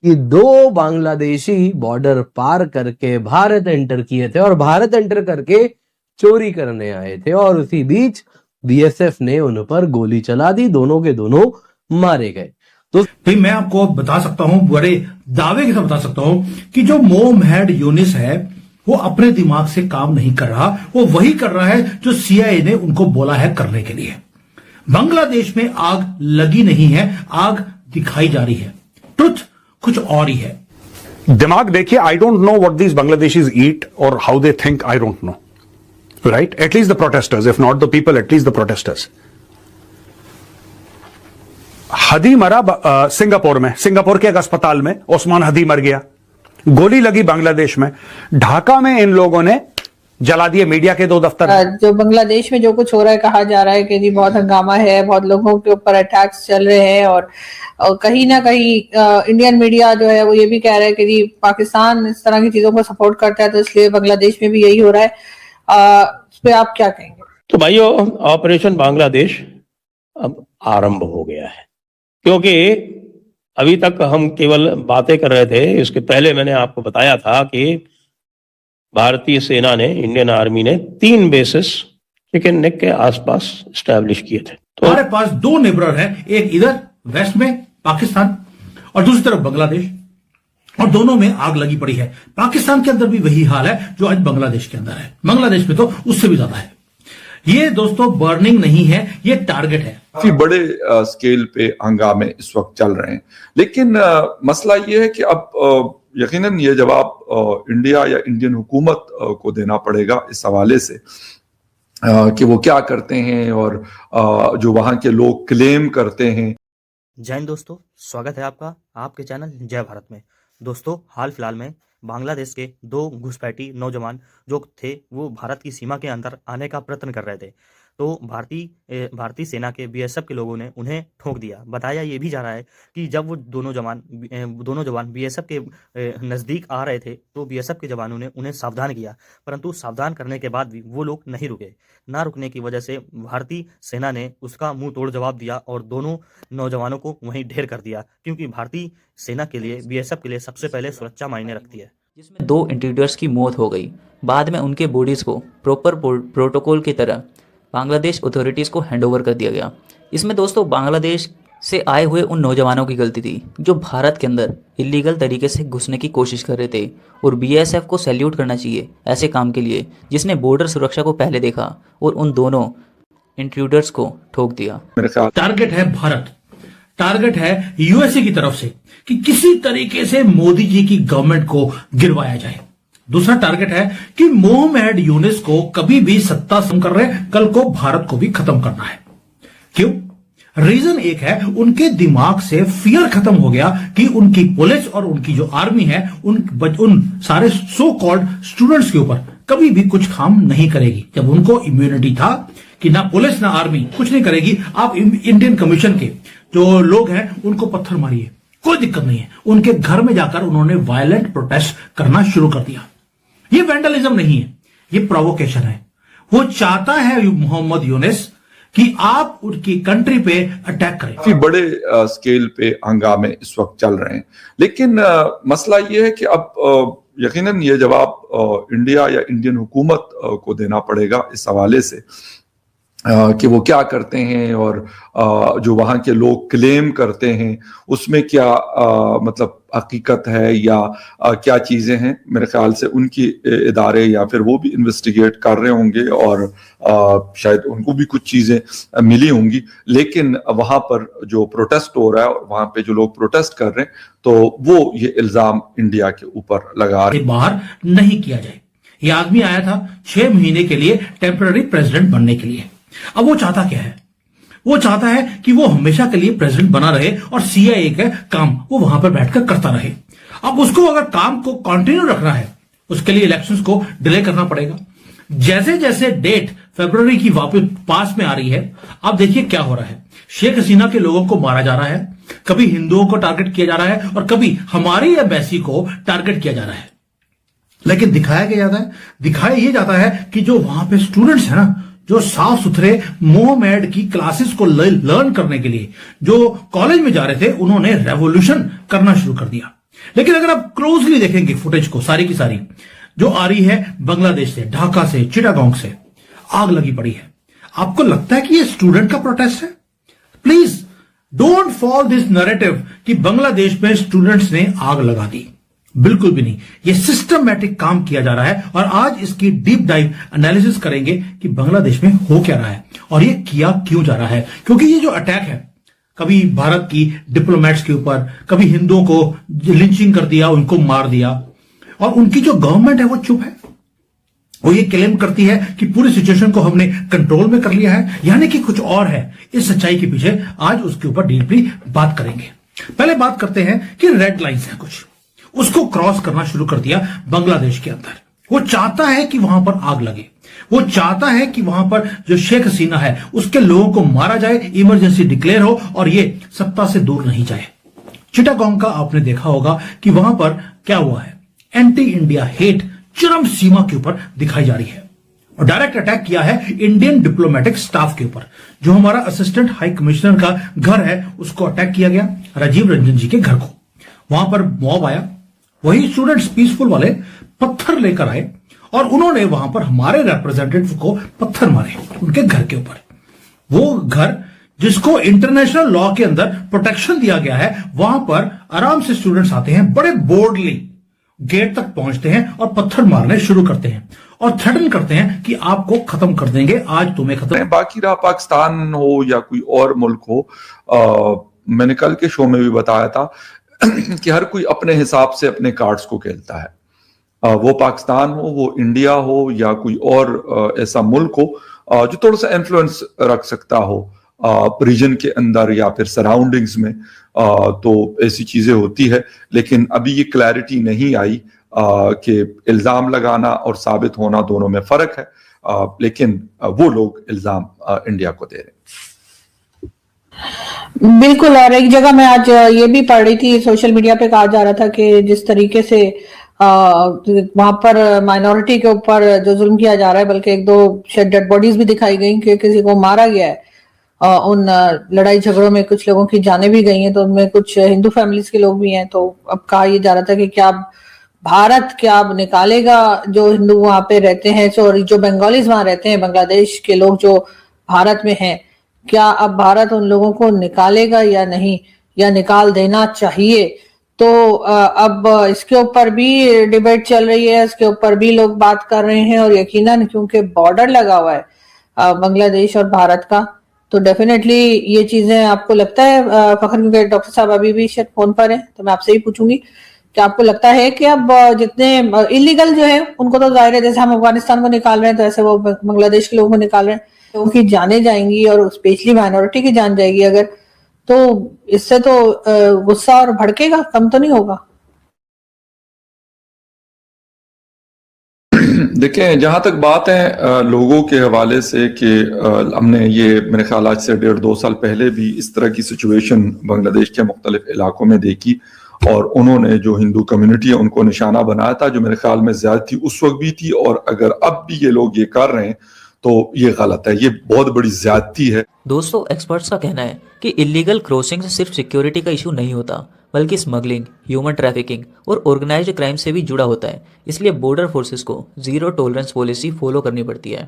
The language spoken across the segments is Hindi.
कि 2 बांग्लादेशी बॉर्डर पार करके भारत एंटर किए थे और भारत एंटर करके चोरी करने आए थे और उसी बीच बीएसएफ ने उन पर गोली चला दी, दोनों के दोनों मारे गए। तो भाई मैं आपको बता सकता हूं, बड़े दावे के साथ बता सकता हूं कि जो मोहम्मद यूनिस है वो अपने दिमाग से काम नहीं कर रहा, वो वही कर रहा है जो सीआईए ने उनको बोला है करने के लिए। बांग्लादेश में आग लगी नहीं है, आग दिखाई जा रही है। ट्रुथ कुछ और ही है। दिमाग देखिए, I don't know what these Bangladeshis eat और how they think, I don't know, right? At least the protesters, if not the people, at least the protesters. Hadi मरा सिंगापुर में, सिंगापुर के एक अस्पताल में ओस्मान हदी मर गया, गोली लगी बांग्लादेश में। ढाका में इन लोगों ने जला दिए मीडिया के 2 दफ्तर। जो बांग्लादेश में जो कुछ हो रहा है, कहा जा रहा है कि जी बहुत हंगामा है, बहुत लोगों के ऊपर अटैक्स चल रहे हैं और कहीं ना कहीं इंडियन मीडिया जो है वो ये भी कह रहा है कि जी पाकिस्तान इस तरह की चीजों को सपोर्ट करता है, तो इसलिए बांग्लादेश में भी यही हो रहा है। इस पे आप क्या कहेंगे? तो भाइयों, ऑपरेशन बांग्लादेश अब आरंभ हो गया है, क्योंकि अभी तक हम केवल बातें कर रहे थे। इसके पहले मैंने आपको बताया था कि भारतीय सेना ने, इंडियन आर्मी ने 3 बेसिस चिकन नेक के आसपास स्टैब्लिश किए थे। तो हमारे पास 2 नेबर हैं, एक इधर वेस्ट में पाकिस्तान और दूसरी तरफ बांग्लादेश, और दोनों में आग लगी पड़ी है। पाकिस्तान के अंदर भी वही हाल है जो आज बांग्लादेश के अंदर है, बांग्लादेश में तो उससे भी ज्यादा है। ये दोस्तों बर्निंग नहीं है, ये टारगेट है। काफी बड़े स्केल पे हंगामे इस वक्त चल रहे हैं, लेकिन मसला ये है कि अब यकीनन ये जवाब इंडिया या इंडियन हुकूमत को देना पड़ेगा इस हवाले से कि वो क्या करते हैं और जो वहां के लोग क्लेम करते हैं। जय हिंद दोस्तों, स्वागत है आपका आपके चैनल जय भारत में। दोस्तों, हाल फिलहाल में बांग्लादेश के 2 घुसपैठी नौजवान जो थे वो भारत की सीमा के अंदर आने का प्रयत्न कर रहे थे, तो भारतीय सेना के बीएसएफ के लोगों ने उन्हें ठोक दिया। बताया ये भी जा रहा है कि जब वो दोनों जवान बीएसएफ के नज़दीक आ रहे थे तो बीएसएफ के जवानों ने उन्हें सावधान किया, परंतु सावधान करने के बाद भी वो लोग नहीं रुके। ना रुकने की वजह से भारतीय सेना ने उसका मुंह तोड़ जवाब दिया और दोनों नौजवानों को वहीं ढेर कर दिया, क्योंकि भारतीय सेना के लिए, बीएसएफ के लिए सबसे पहले सुरक्षा मायने रखती है। जिसमें 2 इंट्रूडर्स की मौत हो गई। बाद में उनके बॉडीज़ को प्रॉपर प्रोटोकॉल की तरह बांग्लादेश अथॉरिटीज़ को हैंडओवर कर दिया गया। इसमें दोस्तों बांग्लादेश से आए हुए उन नौजवानों की गलती थी जो भारत के अंदर इलीगल तरीके से घुसने की कोशिश कर रहे थे, और बीएसएफ को सैल्यूट करना चाहिए ऐसे काम के लिए जिसने बॉर्डर सुरक्षा को पहले देखा और उन दोनों इंट्रूडर्स को ठोक दिया। टारगेट है भारत, टारगेट है यूएसए की तरफ से कि किसी तरीके से मोदी जी की गवर्नमेंट को गिरवाया जाए। दूसरा टारगेट है कि मोहम्मद यूनिस को कभी भी सत्ता से कर रहे, कल को भारत को भी खत्म करना है। क्यों? रीजन एक है, उनके दिमाग से फियर खत्म हो गया कि उनकी पुलिस और उनकी जो आर्मी है उन सारे सो कॉल्ड स्टूडेंट्स के ऊपर कभी भी कुछ काम नहीं करेगी। जब उनको इम्यूनिटी था कि ना पुलिस ना आर्मी कुछ नहीं करेगी, आप इंडियन कमीशन के जो लोग हैं उनको पत्थर मारिए, कोई दिक्कत नहीं है। उनके घर में जाकर उन्होंने वायलेंट प्रोटेस्ट करना शुरू कर दिया। ये वैंडलिज्म नहीं है, ये प्रोवोकेशन है। वो चाहता है मोहम्मद यूनिस कि आप उनकी कंट्री पे अटैक करें। काफी बड़े स्केल पे हंगामे इस वक्त चल रहे हैं, लेकिन मसला ये है कि अब यकीनन ये जवाब इंडिया या इंडियन हुकूमत को देना पड़ेगा इस हवाले से कि वो क्या करते हैं और जो वहां के लोग क्लेम करते हैं उसमें क्या मतलब हकीकत है या क्या चीजें हैं। मेरे ख्याल से उनकी इदारे या फिर वो भी इन्वेस्टिगेट कर रहे होंगे और शायद उनको भी कुछ चीजें मिली होंगी, लेकिन वहां पर जो प्रोटेस्ट हो रहा है और वहां पे जो लोग प्रोटेस्ट कर रहे हैं तो वो ये इल्जाम इंडिया के ऊपर लगा रहे हैं। बाहर नहीं किया जाए। ये आदमी आया था 6 महीने के लिए टेम्पररी प्रेसिडेंट बनने के लिए। अब वो चाहता क्या है? वो चाहता है कि वो हमेशा के लिए प्रेसिडेंट बना रहे और सीआईए का काम वो वहां पर बैठकर करता रहे। अब उसको अगर काम को कंटिन्यू रखना है, उसके लिए इलेक्शंस को डिले करना पड़ेगा। जैसे जैसे डेट फरवरी की वापस पास में आ रही है, अब देखिए क्या हो रहा है। शेख हसीना के लोगों को मारा जा रहा है, कभी हिंदुओं को टारगेट किया जा रहा है और कभी हमारी एम्बेसी को टारगेट किया जा रहा है। लेकिन दिखाया ये जाता है कि जो वहां पे स्टूडेंट्स है ना, जो साफ सुथरे मोहम्मद की क्लासेस को लर्न करने के लिए जो कॉलेज में जा रहे थे, उन्होंने रेवोल्यूशन करना शुरू कर दिया। लेकिन अगर आप क्लोजली देखेंगे फुटेज को, सारी की सारी जो आ रही है बांग्लादेश से, ढाका से, चिटागोंग से, आग लगी पड़ी है। आपको लगता है कि ये स्टूडेंट का प्रोटेस्ट है? Please don't fall this narrative कि बांग्लादेश में स्टूडेंट्स ने आग लगा दी। बिल्कुल भी नहीं, ये सिस्टमैटिक काम किया जा रहा है और आज इसकी डीप डाइव एनालिसिस करेंगे कि बांग्लादेश में हो क्या रहा है और ये किया क्यों जा रहा है। क्योंकि ये जो अटैक है, कभी भारत की डिप्लोमेट्स के ऊपर, कभी हिंदुओं को लिंचिंग कर दिया, उनको मार दिया, और उनकी जो गवर्नमेंट है वो चुप है। वो ये क्लेम करती है कि पूरी सिचुएशन को हमने कंट्रोल में कर लिया है, यानी कि कुछ और है। इस सच्चाई के पीछे आज उसके ऊपर डीपली बात करेंगे। पहले बात करते हैं कि रेड लाइंस है कुछ, उसको क्रॉस करना शुरू कर दिया बांग्लादेश के अंदर। वो चाहता है कि वहां पर आग लगे, वो चाहता है कि वहां पर जो शेख हसीना है उसके लोगों को मारा जाए, इमरजेंसी डिक्लेयर हो और ये सत्ता से दूर नहीं जाए। चिटागोंग का आपने देखा होगा कि वहां पर क्या हुआ है, एंटी इंडिया हेट चरम सीमा के ऊपर दिखाई जा रही है और डायरेक्ट अटैक किया है इंडियन डिप्लोमेटिक स्टाफ के ऊपर। जो हमारा असिस्टेंट हाई कमिश्नर का घर है उसको अटैक किया गया, राजीव रंजन जी के घर को। वहां पर मॉब आया, वही स्टूडेंट्स पीसफुल वाले पत्थर लेकर आए और उन्होंने वहां पर हमारे रिप्रेजेंटेटिव को पत्थर मारे उनके घर के ऊपर। वो घर जिसको इंटरनेशनल लॉ के अंदर प्रोटेक्शन दिया गया है, वहां पर आराम से स्टूडेंट्स आते हैं, बड़े बोल्डली गेट तक पहुंचते हैं और पत्थर मारने शुरू करते हैं और थ्रेटन करते हैं कि आपको खत्म कर देंगे, आज तुम्हें खत्म। बाकी रहा पाकिस्तान हो या कोई और मुल्क हो, मैंने कल के शो में भी बताया था कि हर कोई अपने हिसाब से अपने कार्ड्स को खेलता है। वो पाकिस्तान हो, वो इंडिया हो या कोई और ऐसा मुल्क हो जो थोड़ा सा इन्फ्लुएंस रख सकता हो रीजन के अंदर या फिर सराउंडिंग्स में, तो ऐसी चीजें होती है। लेकिन अभी ये क्लैरिटी नहीं आई कि इल्जाम लगाना और साबित होना दोनों में फर्क है, लेकिन वो लोग इल्जाम इंडिया को दे रहे हैं। बिल्कुल। और एक जगह मैं आज ये भी पढ़ रही थी, सोशल मीडिया पे कहा जा रहा था कि जिस तरीके से वहां पर माइनॉरिटी के ऊपर जो जुल्म किया जा रहा है, बल्कि एक दो शायद डेड बॉडीज भी दिखाई गई कि किसी को मारा गया है। उन लड़ाई झगड़ों में कुछ लोगों की जानें भी गई हैं, तो उनमें कुछ हिंदू फैमिलीज के लोग भी हैं। तो अब कहा यह जा रहा था कि क्या भारत क्या अब निकालेगा जो हिंदू वहां पे रहते हैं, सॉरी जो बंगालीज वहां रहते हैं, बांग्लादेश के लोग जो भारत में हैं, क्या अब भारत उन लोगों को निकालेगा या नहीं, या निकाल देना चाहिए। तो अब इसके ऊपर भी डिबेट चल रही है, इसके ऊपर भी लोग बात कर रहे हैं। और यकीनन क्योंकि बॉर्डर लगा हुआ है बांग्लादेश और भारत का, तो डेफिनेटली ये चीजें आपको लगता है फखर, क्योंकि डॉक्टर साहब अभी भी शायद फोन पर है, तो मैं आपसे ही पूछूंगी कि आपको लगता है कि अब जितने इलीगल जो है उनको तो जाहिर है, जैसे हम अफगानिस्तान को निकाल रहे हैं तो ऐसे वो बांग्लादेश के लोगों को निकाल रहे हैं, तो उनकी जाने जाएंगी और स्पेशली माइनॉरिटी की जान जाएगी अगर, तो इससे तो गुस्सा और भड़केगा, कम तो नहीं होगा। देखें, जहां तक बात है लोगों के हवाले से कि हमने ये मेरे ख्याल आज से 1.5-2 साल पहले भी इस तरह की सिचुएशन बांग्लादेश के मुख्तलिफ इलाकों में देखी और उन्होंने जो हिंदू कम्युनिटी है उनको निशाना बनाया था, जो मेरे ख्याल में ज्यादती उस वक्त भी थी और अगर अब भी ये लोग ये कर रहे हैं तो ये गलत है, ये बहुत बड़ी ज्यादती है। दोस्तों, एक्सपर्ट्स का कहना है कि इलीगल क्रॉसिंग से सिर्फ सिक्योरिटी का इशू नहीं होता, बल्कि स्मगलिंग, ह्यूमन ट्रैफिकिंग और ऑर्गेनाइज्ड क्राइम से भी जुड़ा होता है। इसलिए बॉर्डर फोर्सेस को जीरो टॉलरेंस पॉलिसी फॉलो करनी पड़ती है।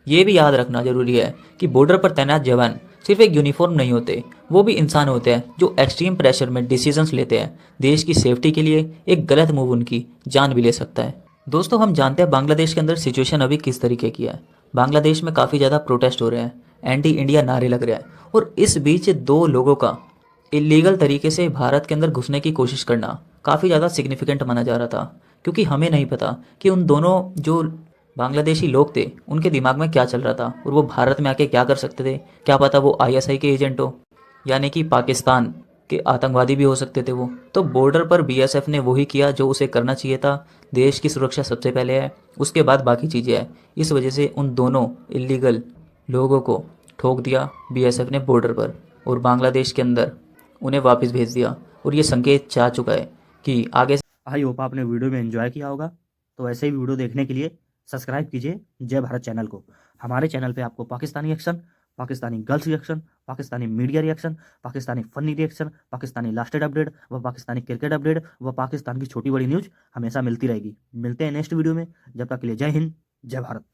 ये भी याद रखना जरूरी है कि बॉर्डर पर तैनात जवान सिर्फ एक यूनिफॉर्म नहीं होते, वो भी इंसान होते हैं जो एक्सट्रीम प्रेशर में डिसीजंस लेते हैं। देश की सेफ्टी के लिए एक गलत मूव उनकी जान भी ले सकता है। दोस्तों, हम जानते हैं बांग्लादेश के अंदर सिचुएशन अभी किस तरीके की है। बांग्लादेश में काफ़ी ज़्यादा प्रोटेस्ट हो रहे हैं, एंटी इंडिया नारे लग रहे हैं, और इस बीच 2 लोगों का इलीगल तरीके से भारत के अंदर घुसने की कोशिश करना काफ़ी ज़्यादा सिग्निफिकेंट माना जा रहा था, क्योंकि हमें नहीं पता कि उन दोनों जो बांग्लादेशी लोग थे उनके दिमाग में क्या चल रहा था और वो भारत में आके क्या कर सकते थे। क्या पता वो ISI के एजेंट हो, यानी कि पाकिस्तान के आतंकवादी भी हो सकते थे वो। तो बॉर्डर पर BSF ने वही किया जो उसे करना चाहिए था। देश की सुरक्षा सबसे पहले है, उसके बाद बाकी चीज़ें हैं। इस वजह से उन दोनों इलीगल लोगों को ठोक दिया BSF ने बॉर्डर पर, और बांग्लादेश के अंदर उन्हें वापस भेज दिया। और ये संकेत जा चुका है कि आगे। आई होप आपने वीडियो में एंजॉय किया होगा। तो ऐसे ही वीडियो देखने के लिए सब्सक्राइब कीजिए जय भारत चैनल को। हमारे चैनल पे आपको Pakistani action, Pakistani girls reaction, Pakistani media reaction, Pakistani funny reaction, Pakistani lasted update व पाकिस्तानी क्रिकेट अपडेट व पाकिस्तान की छोटी बड़ी न्यूज हमेशा मिलती रहेगी। मिलते हैं नेक्स्ट वीडियो में, जब तक के लिए जय हिंद, जय भारत।